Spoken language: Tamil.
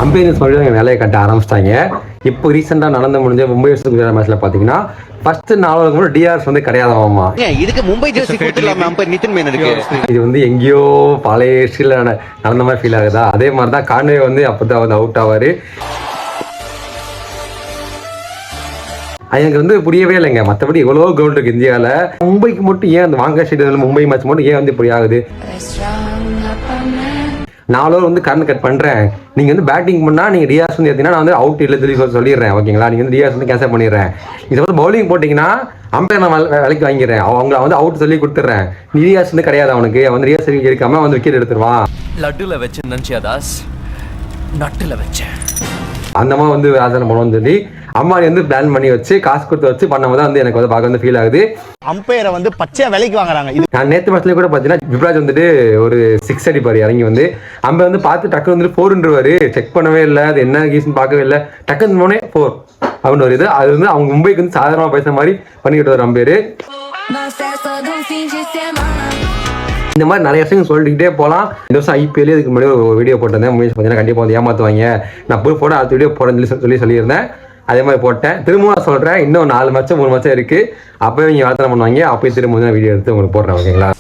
அம்பையர்ஸ் மறுபடியும் வேலையை கட்ட ஆரம்பிச்சிட்டாங்க. இப்போ ரீசெண்டாக நடந்து முடிஞ்ச மும்பை வர்சஸ் குஜராத் மேட்ச்ல பார்த்தீங்கன்னா ஃபர்ஸ்ட் 4 ஓவருக்கு முன்னாடி டிஆர்எஸ் வந்து கிடையாதாமா. இதுக்கு மும்பை ஜெர்சி கொடுத்துடலாமா அம்பையர் நிதின் மேனனுக்கு? இது வந்து எங்கேயோ பழைய ஹிஸ்டரியில் நடந்த மாதிரி ஃபீல் ஆகுதா? அதே மாதிரி தான் கான்வே வந்து அப்பதான் வந்து அவுட் ஆவாரு. எனக்கு வந்து புரியவே இல்லைங்க. மற்றபடி எவ்வளோ கிரவுண்ட் இருக்கு இந்தியாவில், மும்பைக்கு மட்டும் ஏன் அந்த வாங்க ஸ்டேடியம் மும்பை மேட்ச் மட்டும் ஏன் வந்து இப்படி ஆகுது? 4 ஓவர் வந்து கரண்ட் கட் பண்ணுறேன், நீங்கள் வந்து பேட்டிங் பண்ணால் நீங்கள் டிஆர்எஸ் வந்து ஏற்றினா நான் வந்து அவுட் இல்லை சொல்லிடுறேன், ஓகேங்களா? நீங்கள் வந்து டிஆர்எஸ் வந்து கேன்சல் பண்ணிடுறேன். இதை வந்து பவுலிங் போட்டிங்கன்னா அம்பையர் நான் வேலைக்கு வாங்கிடுறேன், அவங்க வந்து அவுட் சொல்லி கொடுத்துட்றேன். டிஆர்எஸ் வந்து கிடையாது அவனுக்கு, அவன் வந்து டிஆர்எஸ் இருக்காமல் வந்து விக்கெட் எடுத்துருவான். லட்டுல வச்சு நினச்சியா தாஸ், நட்டுல வச்சேன். அந்த மாதிரி வந்து ஆசனம் பண்ணுவோம்னு சொல்லி அம்மாடி வந்து பிளான் பண்ணி வச்சு காசு கொடுத்து வச்சு பண்ணும்போது தான் வந்து எனக்கு வந்து பார்க்க வந்து ஃபீல் ஆகுது. அம்பையரை வந்து பச்சையா விலைக்கு வாங்குறாங்க. நான் நேற்று மேட்ச்லேயே கூட பார்த்தீங்கன்னா யுவராஜ் வந்துட்டு ஒரு 6 அடிப்பார் இறங்கி வந்து, அம்பை வந்து பார்த்து டக்கு வந்துட்டு 4ன்றுவாரு, செக் பண்ணவே இல்லை, அது என்ன கீஸ்ன்னு பார்க்கவே இல்லை, டக்குன்னு போனே 4 அப்படின்னு ஒரு இது. அது வந்து அவங்க மும்பைக்கு வந்து சாதாரணமாக பேசுகிற மாதிரி பண்ணிக்கிட்டு வர அம்பையர். இந்த மாதிரி நிறைய விஷயம் சொல்லிக்கிட்டே போகலாம். இந்த வருஷம் ஐபிஎல்லே இதுக்கு முன்னாடி ஒரு வீடியோ போட்டிருந்தேன், மும்பை பார்த்தீங்கன்னா கண்டிப்பாக வந்து ஏமாற்றுவாங்க, நான் போய் போட அடுத்த வீடியோ போடணும்னு சொல்லியிருந்தேன். அதே மாதிரி போட்டேன். திரும்ப நான் சொல்கிறேன், இன்னும் 4 மேட்சம் 3 மேட்சம் இருக்குது, அப்போயே நீங்கள் வார்த்தை பண்ணுவாங்க, அப்போயே திரும்ப வீடியோ எடுத்து உங்களுக்கு போடுறேன், ஓகேங்களா?